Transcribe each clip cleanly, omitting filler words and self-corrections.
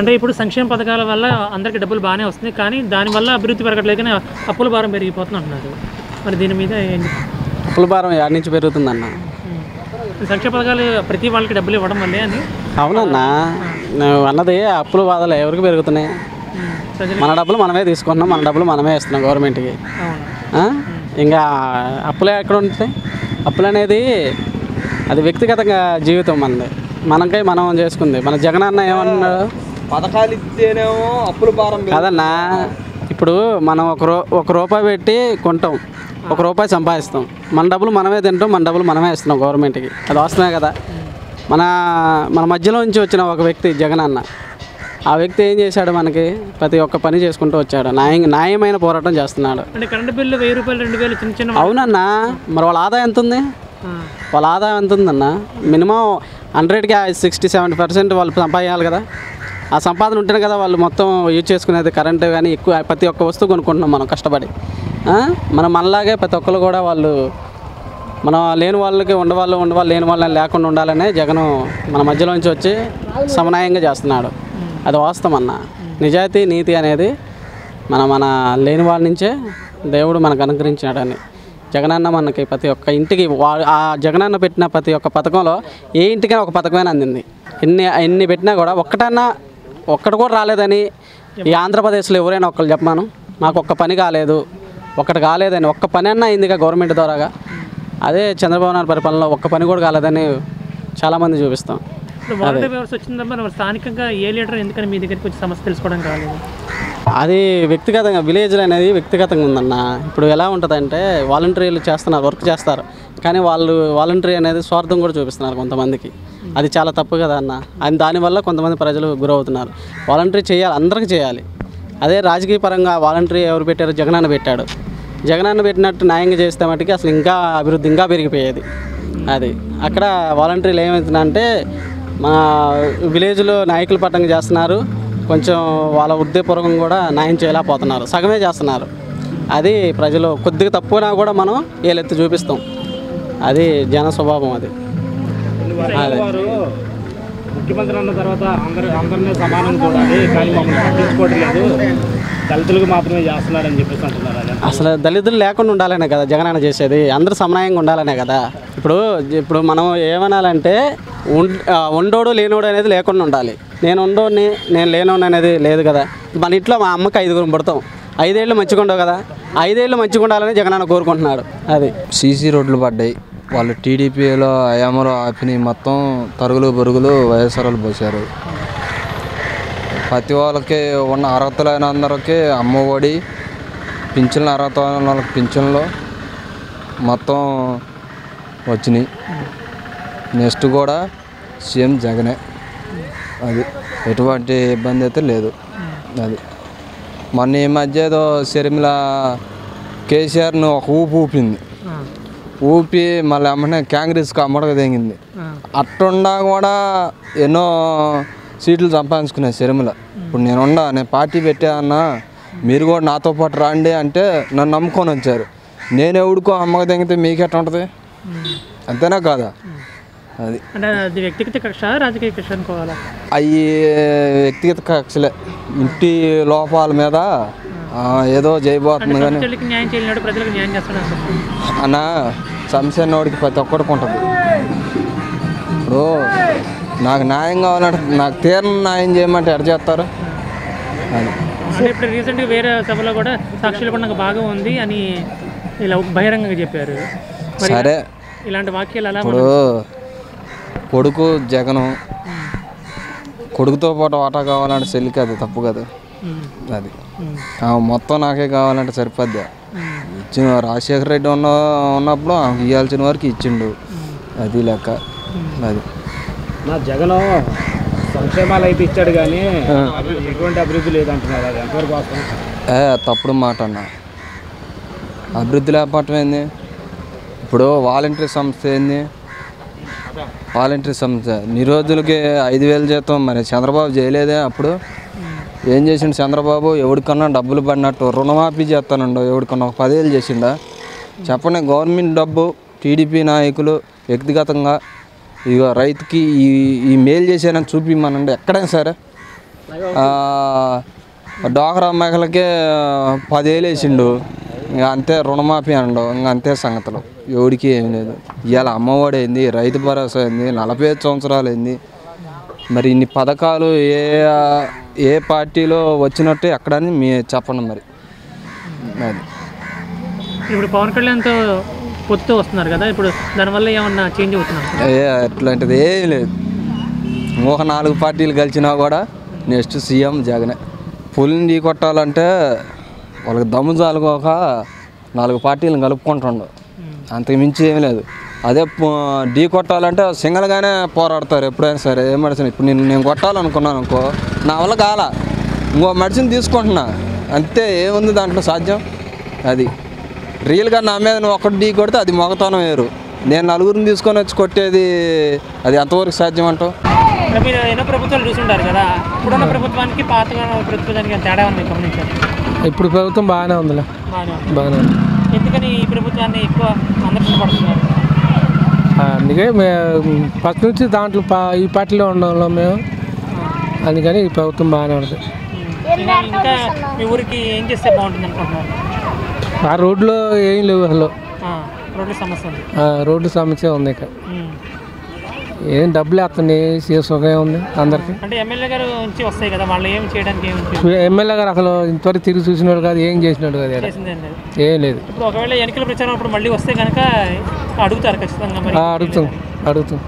అంటే ఇప్పుడు సంక్షేమ పథకాల వల్ల అందరికీ డబ్బులు బాగానే వస్తుంది, కానీ దానివల్ల అభివృద్ధి పెరగట్లేదు, కానీ అప్పుల భారం పెరిగిపోతుంది అంటున్నారు. మరి దీని మీద అప్పుల భారం యాడ్ నుంచి పెరుగుతుందన్న. సంక్షేమ పథకాలు ప్రతి వాళ్ళకి డబ్బులు ఇవ్వడం వల్లే అని. అవునన్నా, నువ్వు అన్నది అప్పుల బాధలు ఎవరికి పెరుగుతున్నాయి? మన డబ్బులు మనమే తీసుకుంటున్నాం, మన డబ్బులు మనమే ఇస్తున్నాం గవర్నమెంట్కి. ఇంకా అప్పులే ఎక్కడ ఉంటాయి? అప్పులు అనేది అది వ్యక్తిగతంగా జీవితం మనది, మనకై మనం చేసుకుంది. మన జగన్ అన్న ఏమన్నాడు, పథకాలు ఇస్తేనేమో అప్పుల భారం కాదన్నా. ఇప్పుడు మనం ఒక రూపాయి పెట్టి కొంటాం, ₹1 సంపాదిస్తాం, మన డబ్బులు మనమే తింటాం, మన డబ్బులు మనమే ఇస్తున్నాం గవర్నమెంట్కి. అది వస్తున్నాయి కదా. మన మధ్యలో నుంచి వచ్చిన ఒక వ్యక్తి జగన్ అన్న, ఆ వ్యక్తి ఏం చేశాడు, మనకి ప్రతి ఒక్క పని చేసుకుంటూ వచ్చాడు, న్యాయమైన పోరాటం చేస్తున్నాడు. కరెంట్ బిల్లు ₹1000, ₹2000 చిన్న చిన్న. అవునన్నా, మరి వాళ్ళ ఆదాయం ఎంత ఉంది? వాళ్ళ ఆదాయం ఎంత ఉందన్న? మినిమం 100కి 60-70% వాళ్ళు సంపాదించాలి కదా. ఆ సంపాదన ఉంటేనే కదా వాళ్ళు మొత్తం యూజ్ చేసుకునేది. కరెంటు కానీ ఎక్కువ ప్రతి ఒక్క వస్తువు కొనుక్కుంటున్నాం మనం కష్టపడి. మనలాగే ప్రతి ఒక్కరు కూడా వాళ్ళు మనం లేని వాళ్ళకి ఉండవాళ్ళు లేని వాళ్ళని లేకుండా ఉండాలనే జగను మన మధ్యలోంచి వచ్చి సమన్వయంగా చేస్తున్నాడు. అది వాస్తవం అన్న. నిజాయితీ నీతి అనేది మన లేని వాళ్ళ నుంచే దేవుడు మనకు అనుగ్రహించినాడని. జగనన్న మనకి ప్రతి ఒక్క ఇంటికి ఆ జగనన్న పెట్టిన ప్రతి ఒక్క పథకంలో ఏ ఇంటికైనా ఒక పథకమైనా అందింది. ఎన్ని పెట్టినా కూడా ఒక్కటి కూడా రాలేదని ఈ ఆంధ్రప్రదేశ్లో ఎవరైనా ఒక్కరు చెప్పమాను, మాకు ఒక్క పని కాలేదు, ఒక్కటి కాలేదని. ఒక్క పని అన్నా అయిందిగా గవర్నమెంట్ ద్వారాగా. అదే చంద్రబాబు నాయుడు పరిపాలనలో ఒక్క పని కూడా కాలేదని చాలామంది చూపిస్తాం. వాలంటీర్ వ్యవస్థ వచ్చిందమ్మా, స్థానికంగా ఏ లీడర్ ఎందుకని మీ దగ్గరికి వచ్చి సమస్య తెలుసుకోవడం కాలేదు? అది వ్యక్తిగతంగా విలేజ్లో అనేది వ్యక్తిగతంగా ఉందన్న. ఇప్పుడు ఎలా ఉంటుందంటే వాలంటీర్లు చేస్తున్నారు, వర్క్ చేస్తారు, కానీ వాలంటీర్ అనేది స్వార్థం కూడా చూపిస్తున్నారు కొంతమందికి. అది చాలా తప్పు కదా అన్న. దానివల్ల కొంతమంది ప్రజలు గురవుతున్నారు. వాలంటీర్ చేయాలి, అందరికీ చేయాలి. అదే రాజకీయ పరంగా వాలంటీర్ ఎవరు పెట్టారు? జగనన్న పెట్టాడు. జగనన్న పెట్టినట్టు న్యాయంగా చేస్తే మటుకి అసలు ఇంకా అభివృద్ధి ఇంకా పెరిగిపోయేది. అది అక్కడ వాలంటీర్లు ఏమవుతుందంటే మా విలేజ్లో నాయకుల పట్టంగా చేస్తున్నారు, కొంచెం వాళ్ళ ఉద్దేపూర్వకంగా కూడా న్యాయం చేయలేకపోతున్నారు, సగమే చేస్తున్నారు. అది ప్రజలు కొద్దిగా తప్పునా కూడా మనం ఏలెత్తి చూపిస్తాం. అది జన స్వభావం. అది ముఖ్యమంత్రి అన్న తర్వాత అందరినీ సమానం చూడాలి, కానీ మమ్మల్ని పట్టించుకోవడం లేదు, దళితులకు మాత్రమే చేస్తున్నారని చెప్పేసి అంటున్నారు. అసలు దళితులు లేకుండా ఉండాలనే కదా జగనన్న చేసేది, అందరూ సమన్వయంగా ఉండాలనే కదా. ఇప్పుడు మనం ఏమనాలంటే ఉండోడు లేనోడు అనేది లేకుండా ఉండాలి. నేను ఉండోడిని నేను లేనోడు అనేది లేదు కదా. మన ఇంట్లో మా అమ్మకి 5గురు పడతాం, 5 ఏళ్ళు మంచిగా ఉండవు కదా. 5 ఏళ్ళు మంచిగా ఉండాలని జగనన్న కోరుకుంటున్నాడు. అది సీసీ రోడ్లు పడ్డాయి, వాళ్ళు టీడీపీలో అయామలో ఆపిని మొత్తం తరుగులు బరుగులు వైఎస్ఆర్లు పోసారు. ప్రతి వాళ్ళకి ఉన్న అర్హతలైన అందరికీ అమ్మఒడి పింఛన్లు, అర్హత వాళ్ళకి పింఛన్లు మొత్తం వచ్చినాయి. నెక్స్ట్ కూడా సీఎం జగనే. అది ఎటువంటి ఇబ్బంది అయితే లేదు. అది మొన్న ఈ మధ్య ఏదో షర్మిల కేసీఆర్ను ఒక ఊపింది, ఊపి మళ్ళీ అమ్మనే కాంగ్రెస్కి అమ్మడగా తెగింది. అట్టుండా కూడా ఎన్నో సీట్లు సంపాదించుకునే షర్మిల. ఇప్పుడు నేను పార్టీ పెట్టానన్నా, మీరు కూడా నాతో పాటు రండి అంటే నన్ను నమ్ముకొని వచ్చారు. నేను ఎవడికో అమ్మగా తెగితే మీకు ఎట్లా ఉంటుంది? అంతేనా కాదా? అది అంటే వ్యక్తిగత కక్ష, రాజకీయ కక్ష అనుకోవాలా? అవి వ్యక్తిగత కక్షలే. ఇంటి లోపాల మీద ఏదో చేయబోతుంది కానీ అన్న సంశయనోడికి ప్రతి ఒక్కడికి ఉంటుంది. ఇప్పుడు నాకు న్యాయం కావాలంటే నాకు తీరని న్యాయం చేయమంటే ఎడ చేస్తారు? అది ఇప్పుడు రీసెంట్గా వేరే సభలో కూడా సాక్షుల పండుగ బాగా ఉంది అని ఇలా బహిరంగంగా చెప్పారు. సరే, ఇలాంటి వాక్యాలు అలా ఇప్పుడు కొడుకు జగను, కొడుకుతో పాటు వాటా కావాలంటే చెల్లికి అది తప్పు కదా. అది మొత్తం నాకే కావాలంటే సరిపోద్ది. ఇచ్చిన రాజశేఖర రెడ్డి ఉన్నప్పుడు ఇవ్వాల్సిన వరకు ఇచ్చిండు, అది లెక్క. అది నా జగను సంక్షేమాలు అయితే ఇచ్చాడు కానీ ఎటువంటి అభివృద్ధి లేదంటున్నారు. అది ఎంతవరకు వాస్తవం? తప్పుడు మాట అన్న. అభివృద్ధి లేకపోవటం ఏంది? ఇప్పుడు వాలంటీర్ సంస్థ ఏంది? వాలంటీర్ సంస్థ నిరుద్యోగులకి 5,000 జీతం మరి చంద్రబాబు చేయలేదే? అప్పుడు ఏం చేసిండు చంద్రబాబు? ఎవరికన్నా డబ్బులు పడినట్టు రుణమాఫీ చేస్తానండు, ఎవరికన్నా 10,000 చేసిండా? చెప్పండి. గవర్నమెంట్ డబ్బు టీడీపీ నాయకులు వ్యక్తిగతంగా ఇక రైతుకి ఈ మేలు చేశానని చూపిమ్మనండి ఎక్కడైనా సరే. డోక్రా మహిళకి 10,000 వేసిండు, ఇంకా అంతే. రుణమాఫీ అండు, ఇంకా అంతే సంగతులు. ఎవరికి ఏం లేదు. ఇవాళ అమ్మఒడి అయింది, రైతు భరోసా అయింది, 45 సంవత్సరాలు అయింది. మరి ఇన్ని పథకాలు ఏ పార్టీలో వచ్చినట్టు ఎక్కడని చెప్పండి మరి. అది ఇప్పుడు పవన్ కళ్యాణ్తో పొత్తుతో వస్తున్నారు కదా, ఇప్పుడు దానివల్ల ఏమన్నా చేంజ్ అవుతున్నారు? అట్లాంటిది ఏం లేదు. ఒక 4 పార్టీలు గెలిచినా కూడా నెక్స్ట్ సీఎం జగనే. పులిని ఢీ కొట్టాలంటే వాళ్ళకి దమ్ము జాలుకోక 4 పార్టీలను కలుపుకుంటుండు, అంతకు మించి ఏమీ లేదు. అదే ఢీ కొట్టాలంటే సింగల్గానే పోరాడతారు ఎప్పుడైనా సరే. ఏ మెడిసిన్ ఇప్పుడు నేను కొట్టాలనుకున్నాను అనుకో, నా వల్ల కాల, ఇంకో మెడిసిన్ తీసుకుంటున్నా అంతే. ఏముంది దాంట్లో సాధ్యం? అది రియల్గా నా మీద నువ్వు ఒక్కటి ఢీ కొడితే అది మొగతనం వేరు. నేను 4గురిని తీసుకొని వచ్చి కొట్టేది అది ఎంతవరకు సాధ్యం అంటావు? మీరు ఎన్నో ప్రభుత్వాలు చూసుంటారు కదా, ఇప్పుడున్న ప్రభుత్వానికి పాత ప్రభుత్వానికి తేడా ఉంది గమనించారు? ఇప్పుడు ప్రభుత్వం బాగానే ఉందిలే, బాగానే ఉంది. ఎందుకని ఈ ప్రభుత్వాన్ని ఎక్కువ అందరూ ఇష్టపడుతున్నారు? అందుకే ఫస్ట్ నుంచి దాంట్లో ఈ పార్టీలో ఉండడంలో మేము, అందుకని ఈ ప్రభుత్వం బాగానే ఉంటుంది. ఇంకా మీ ఊరికి ఏం చేస్తే బాగుంటుంది అనుకుంటున్నారు? ఆ రోడ్లో ఏం లేవు అసలు, రోడ్ల సమస్య ఉంది. రోడ్డు సమస్య ఉంది. ఇక ఏం డబ్బులు వేస్తుంది, సుఖం ఉంది అందరికి. అంటే ఎమ్మెల్యే గారు నుంచి వస్తాయి కదా, వాళ్ళు ఏం చేయడానికి ఎమ్మెల్యే గారు అసలు ఇంతవరకు తిరిగి చూసినాడు కాదు, ఏం చేసినాడు కాదు, ఏం లేదు. ఇప్పుడు ఒకవేళ ఎన్నికల ప్రచారం అప్పుడు మళ్ళీ వస్తే కనుక అడుగుతారు ఖచ్చితంగా. అడుగుతాం.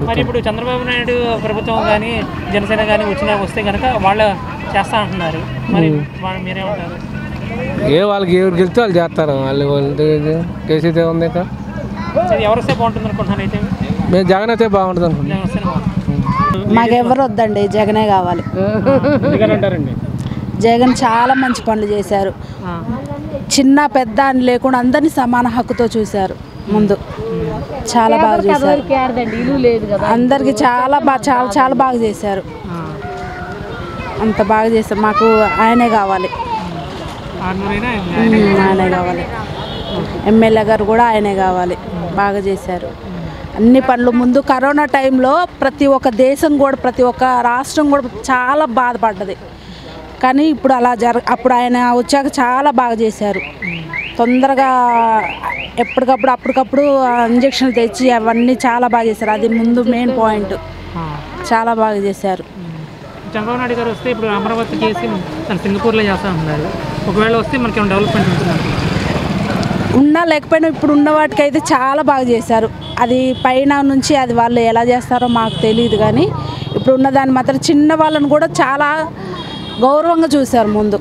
మరి ఇప్పుడు చంద్రబాబు నాయుడు ప్రభుత్వం కానీ జనసేన కానీ వస్తే కనుక వాళ్ళు చేస్తా అంటున్నారు, మరి మీరేమంటారు? వాళ్ళకి ఎవరు గెలిస్తే వాళ్ళు చేస్తారు, వాళ్ళు చేసేది ఉంది. ఎవరు వస్తే బాగుంటుంది అనుకుంటున్నాను? అయితే మేము జగన్ అయితే బాగుంటుంది అనుకుంటున్నాం. మాకెవరు వద్దండి, జగనే కావాలి. జగన్ చాలా మంచి పనులు చేశారు. చిన్న పెద్ద అని లేకుండా అందరినీ సమాన హక్కుతో చూశారు. ముందు చాలా బాగా చేశారు, అందరికి చాలా చాలా బాగా చేశారు. అంత బాగా చేశారు. మాకు ఆయనే కావాలి, ఆయనే కావాలి. ఎమ్మెల్యే గారు కూడా ఆయనే కావాలి, బాగా చేశారు అన్ని పనులు. ముందు కరోనా టైంలో ప్రతి ఒక్క దేశం కూడా, ప్రతి ఒక్క రాష్ట్రం కూడా చాలా బాధపడ్డది. కానీ ఇప్పుడు అలా అప్పుడు ఆయన వచ్చాక చాలా బాగా చేశారు. తొందరగా అప్పటికప్పుడు ఇంజక్షన్లు తెచ్చి అవన్నీ చాలా బాగా చేశారు. అది ముందు మెయిన్ పాయింట్, చాలా బాగా చేశారు. చంద్రబాబు నాయుడు గారు వస్తే ఇప్పుడు అమరావతి చేసి సింగపూర్లో చేస్తా ఉన్నారు. ఒకవేళ వస్తే మనకి ఏమైనా డెవలప్మెంట్ ఉంటున్నారు? ఉన్నా లేకపోయినా ఇప్పుడు ఉన్న వాటికైతే చాలా బాగా చేశారు. అది పైన నుంచి అది వాళ్ళు ఎలా చేస్తారో మాకు తెలియదు, కానీ ఇప్పుడు ఉన్నదాన్ని మాత్రం చిన్న వాళ్ళని కూడా చాలా గౌరవంగా చూశారు ముందు.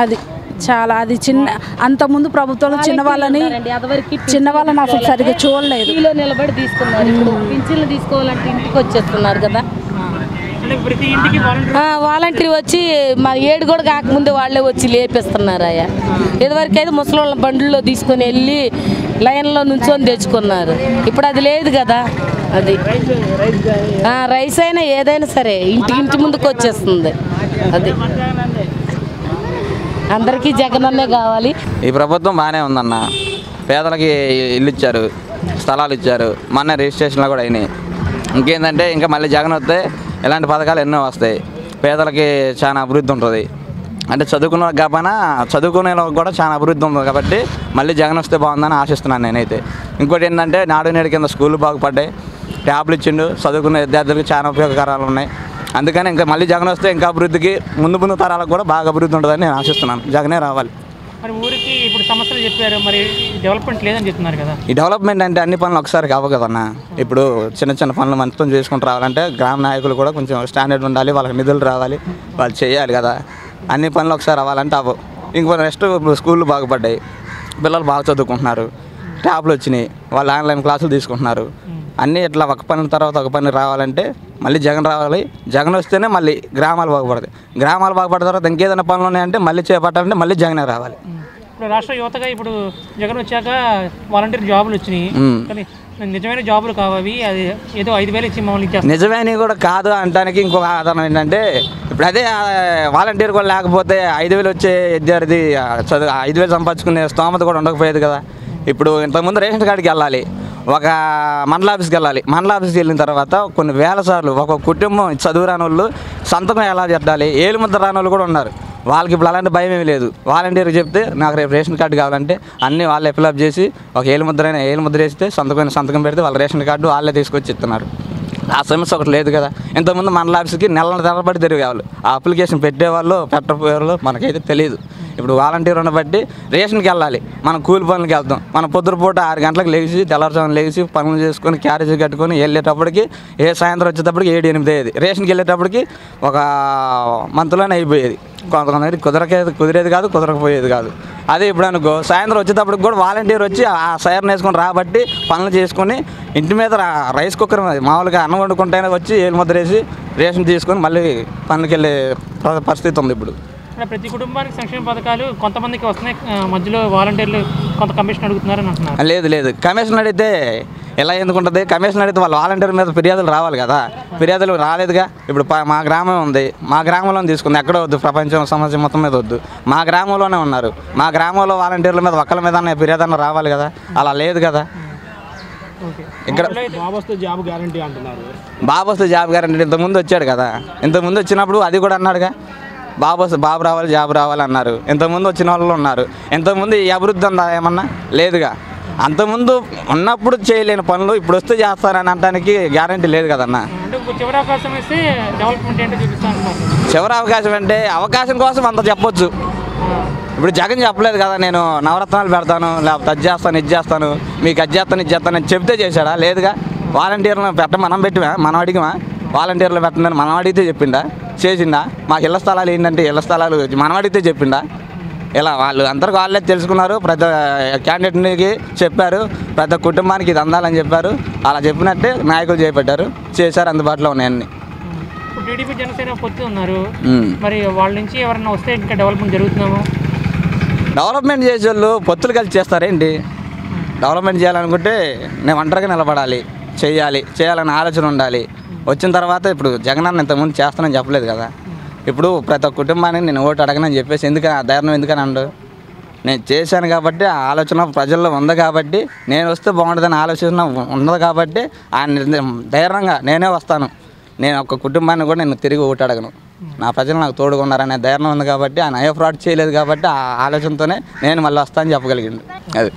అది చాలా అంతకుముందు ప్రభుత్వంలో చిన్న వాళ్ళని అసలు సరిగ్గా చూడలేదు. నిలబడి తీసుకున్నారు. ఇప్పుడు పింఛన్లు తీసుకోవాలంటే ఇంటికి వచ్చేస్తున్నారు కదా, వాలంటీర్ వచ్చి మా 7 కూడా కాకముందే వాళ్ళే వచ్చి లేపిస్తున్నారు. అయ్యా ఇదివరకైతే ముసలి వాళ్ళ బండ్లలో తీసుకొని వెళ్ళి లైన్లో నుంచొని తెచ్చుకున్నారు. ఇప్పుడు అది లేదు కదా. అది రైస్ అయినా ఏదైనా సరే ఇంటి ముందుకు వచ్చేస్తుంది. అది అందరికీ జగనన్నే కావాలి. ఈ ప్రభుత్వం బాగానే ఉందన్న. పేదలకి ఇల్లు ఇచ్చారు, స్థలాలు ఇచ్చారు, మొన్న రిజిస్ట్రేషన్లు కూడా అయినాయి. ఇంకేంటంటే ఇంకా మళ్ళీ జగన్ వస్తే ఇలాంటి పథకాలు ఎన్నో వస్తాయి. పేదలకి చాలా అభివృద్ధి ఉంటుంది. అంటే చదువుకున్న కాకపోయినా చదువుకునే కూడా చాలా అభివృద్ధి ఉంటుంది కాబట్టి మళ్ళీ జగన్ వస్తే బాగుందని ఆశిస్తున్నాను నేనైతే. ఇంకోటి ఏంటంటే నాడు నేడు కింద స్కూళ్ళు బాగుపడ్డాయి, ట్యాబ్లు ఇచ్చిండు, చదువుకునే విద్యార్థులకు చాలా ఉపయోగకరాలు ఉన్నాయి. అందుకని ఇంకా మళ్ళీ జగన్ వస్తే ఇంకా అభివృద్ధికి ముందు తరాలకు కూడా బాగా అభివృద్ధి ఉంటుందని నేను ఆశిస్తున్నాను. జగనే రావాలి. మరి ఊరికి ఇప్పుడు సమస్యలు చెప్పారు, మరి డెవలప్మెంట్ లేదని చెప్తున్నారు కదా. ఈ డెవలప్మెంట్ అంటే అన్ని పనులు ఒకసారి కావు కదన్నా. ఇప్పుడు చిన్న పనులు మొత్తం చేసుకుంటూ రావాలంటే గ్రామ నాయకులు కూడా కొంచెం స్టాండర్డ్ ఉండాలి, వాళ్ళకి నిధులు రావాలి, వాళ్ళు చేయాలి కదా. అన్ని పనులు ఒకసారి అవ్వాలంటే అవ్వవు. ఇంకో నెక్స్ట్ స్కూళ్ళు బాగుపడ్డాయి, పిల్లలు బాగా చదువుకుంటున్నారు, ట్యాబ్లు వచ్చినాయి, వాళ్ళు ఆన్లైన్ క్లాసులు తీసుకుంటున్నారు. అన్నీ ఇట్లా ఒక పని తర్వాత ఒక పని రావాలంటే మళ్ళీ జగన్ రావాలి. జగన్ వస్తేనే మళ్ళీ గ్రామాలు బాగుపడతాయి. గ్రామాలు బాగుపడిన తర్వాత ఇంకేదైనా పనులు ఉన్నాయంటే మళ్ళీ చేపట్టాలంటే మళ్ళీ జగనే రావాలి. ఇప్పుడు రాష్ట్ర యువతగా ఇప్పుడు జగన్ వచ్చాక వాలంటీర్ జాబులు వచ్చినాయి, కానీ నిజమైన జాబులు కావాలి. అది ఏదో 5,000 ఇచ్చి మమ్మల్ని ఇచ్చేస్తారు. నిజమైన కూడా కాదు అనడానికి ఇంకొక ఆధారం ఏంటంటే ఇప్పుడు అదే వాలంటీర్ కూడా లేకపోతే 5,000 వచ్చే విద్యార్థి 5,000 సంపాదించుకునే స్తోమత కూడా ఉండకపోయేది కదా. ఇప్పుడు ఇంతకుముందు రేషన్ కార్డుకి వెళ్ళాలి, ఒక మండల ఆఫీస్కి వెళ్ళాలి. మండల ఆఫీస్కి వెళ్ళిన తర్వాత కొన్ని వేల సార్లు ఒక కుటుంబం చదువు రాని వాళ్ళు సంతకం ఎలా పెట్టాలి, ఏలు ముద్ర రాని వాళ్ళు కూడా ఉన్నారు. వాళ్ళకి ఇప్పుడు అలాంటి భయం ఏమీ లేదు. వాలంటీర్కి చెప్తే నాకు రేపు రేషన్ కార్డు కావాలంటే అన్నీ వాళ్ళే ఫిల్అప్ చేసి ఒక ఏలు ముద్ర వేస్తే సంతకం పెడితే వాళ్ళ రేషన్ కార్డు వాళ్ళే తీసుకొచ్చి ఇస్తున్నారు. ఆ సమస్య ఒకటి లేదు కదా. ఇంతకుముందు మండల ఆఫీస్కి నెలల తరబడి తిరిగేవాళ్ళు, ఆ అప్లికేషన్ పెట్టేవాళ్ళు పెట్టకపోయేవాళ్ళు మనకైతే తెలియదు. ఇప్పుడు వాలంటీర్ ఉన్న బట్టి రేషన్కి వెళ్ళాలి, మనం కూలి పనులకి వెళ్తాం. మనం పొద్దుపూట 6 గంటలకు లేచి తెల్లవారుజామున లేచి పనులు చేసుకొని క్యారేజీ కట్టుకొని వెళ్ళేటప్పటికి సాయంత్రం వచ్చేటప్పటికి 7-8 అయ్యేది. రేషన్కి వెళ్ళేటప్పటికి ఒక మంత్లోనే అయిపోయేది. కొంతమంది కుదిరేది కాదు, కుదరకపోయేది కాదు. అదే ఇప్పుడు అనుకో సాయంత్రం వచ్చేటప్పటికి కూడా వాలంటీర్ వచ్చి ఆ సైరన్ వేసుకొని రాబట్టి పనులు చేసుకొని ఇంటి మీద రైస్ కుక్కర్ మామూలుగా అన్నం వండుకుంటేనే వచ్చి ఏలు ముద్ర వేసి రేషన్ తీసుకొని మళ్ళీ పనులకి వెళ్ళే పరిస్థితి ఉంది ఇప్పుడు. ప్రతి కుటుంబానికి సంక్షేమ పథకాలు కొంతమందికి వస్తున్నాయి, మధ్యలో వాలంటీర్లు కొంత కమిషన్ అడుగుతున్నారని అంటున్నారు. లేదు, కమిషన్ అడిగితే ఎలా ఎందుకుంటుంది? కమిషన్ అడిగితే వాళ్ళు వాలంటీర్ మీద ఫిర్యాదులు రావాలి కదా. ఫిర్యాదులు రాలేదుగా. ఇప్పుడు మా గ్రామం ఉంది, మా గ్రామంలో తీసుకుంది, ఎక్కడ వద్దు, ప్రపంచం సమస్య మొత్తం మీద వద్దు, మా గ్రామంలోనే ఉన్నారు. మా గ్రామంలో వాలంటీర్ల మీద ఒక్కల మీద ఫిర్యాదు రావాలి కదా. అలా లేదు కదా. ఇక్కడ బాబు వస్తే జాబ్ గ్యారంటీ అంటున్నారు. బాబు వస్తే జాబ్ గ్యారంటీ ఇంతకుముందు వచ్చాడు కదా. ఇంతకుముందు వచ్చినప్పుడు అది కూడా అన్నాడుగా, బాబు రావాలి, జాబ్ రావాలి అన్నారు. ఇంతకుముందు వచ్చిన వాళ్ళు ఉన్నారు. ఇంతకుముందు ఈ అభివృద్ధి ఉందా ఏమన్నా? లేదుగా. అంతకుముందు ఉన్నప్పుడు చేయలేని పనులు ఇప్పుడు వస్తే చేస్తారని అనడానికి గ్యారంటీ లేదు కదన్నా. చివరి అవకాశం ఇస్తే డెవలప్మెంట్ ఏంటో చూపిస్తాను. చివరి అవకాశం అంటే అవకాశం కోసం అంత చెప్పొచ్చు. ఇప్పుడు జగన్ చెప్పలేదు కదా, నేను నవరత్నాలు పెడతాను, లేకపోతే అది చేస్తాను, ఇది చేస్తాను, మీకు అది చేస్తాను, ఇది చేస్తాను అని చెప్తే చేశాడా? లేదుగా. వాలంటీర్లను మనం అడిగిమా? వాలంటీర్లు పెట్టండి మనం అడిగితే చెప్పిండా? చేసిండా? మాకు ఇళ్ల స్థలాలు ఏంటంటే ఇళ్ల స్థలాలు మనం అడిగితే చెప్పిండా? ఇలా వాళ్ళు అందరికి వాళ్ళే తెలుసుకున్నారు. ప్రతి క్యాండిడేట్కి చెప్పారు, ప్రతి కుటుంబానికి ఇది అందాలని చెప్పారు. అలా చెప్పినట్టే నాయకులు చేపట్టారు, చేశారు, అందుబాటులో ఉన్నాయి అన్ని. ఇప్పుడు టీడీపీ జనసేన పొత్తు ఉన్నారు, మరి వాళ్ళ నుంచి ఎవరైనా వస్తే ఇంకా డెవలప్మెంట్ జరుగుతున్నామో? డెవలప్మెంట్ చేసే వాళ్ళు పొత్తులు కలిసి చేస్తారేంటి? డెవలప్మెంట్ చేయాలనుకుంటే నేను ఒంటరిగా నిలబడాలి, చేయాలనే ఆలోచన ఉండాలి. వచ్చిన తర్వాత ఇప్పుడు జగన్ అన్న ఇంతకుముందు చేస్తానని చెప్పలేదు కదా. ఇప్పుడు ప్రతి ఒక్క కుటుంబానికి నేను ఓటు అడగనని చెప్పేసి ఎందుకని ఆ ధైర్యం ఎందుకని అండు? నేను చేశాను కాబట్టి ఆ ఆలోచన ప్రజల్లో ఉంది కాబట్టి, నేను వస్తే బాగుంటుందని ఆలోచన ఉన్నది కాబట్టి ఆ ధైర్యంగా నేనే వస్తాను. నేను ఒక కుటుంబాన్ని కూడా నేను తిరిగి ఓటు అడగను. నా ప్రజలు నాకు తోడుగా ఉన్నారనే ధైర్యం ఉంది కాబట్టి, ఆయన ఏ ఫ్రాడ్ చేయలేదు కాబట్టి ఆ ఆలోచనతోనే నేను మళ్ళీ వస్తానని చెప్పగలిగిండు. అది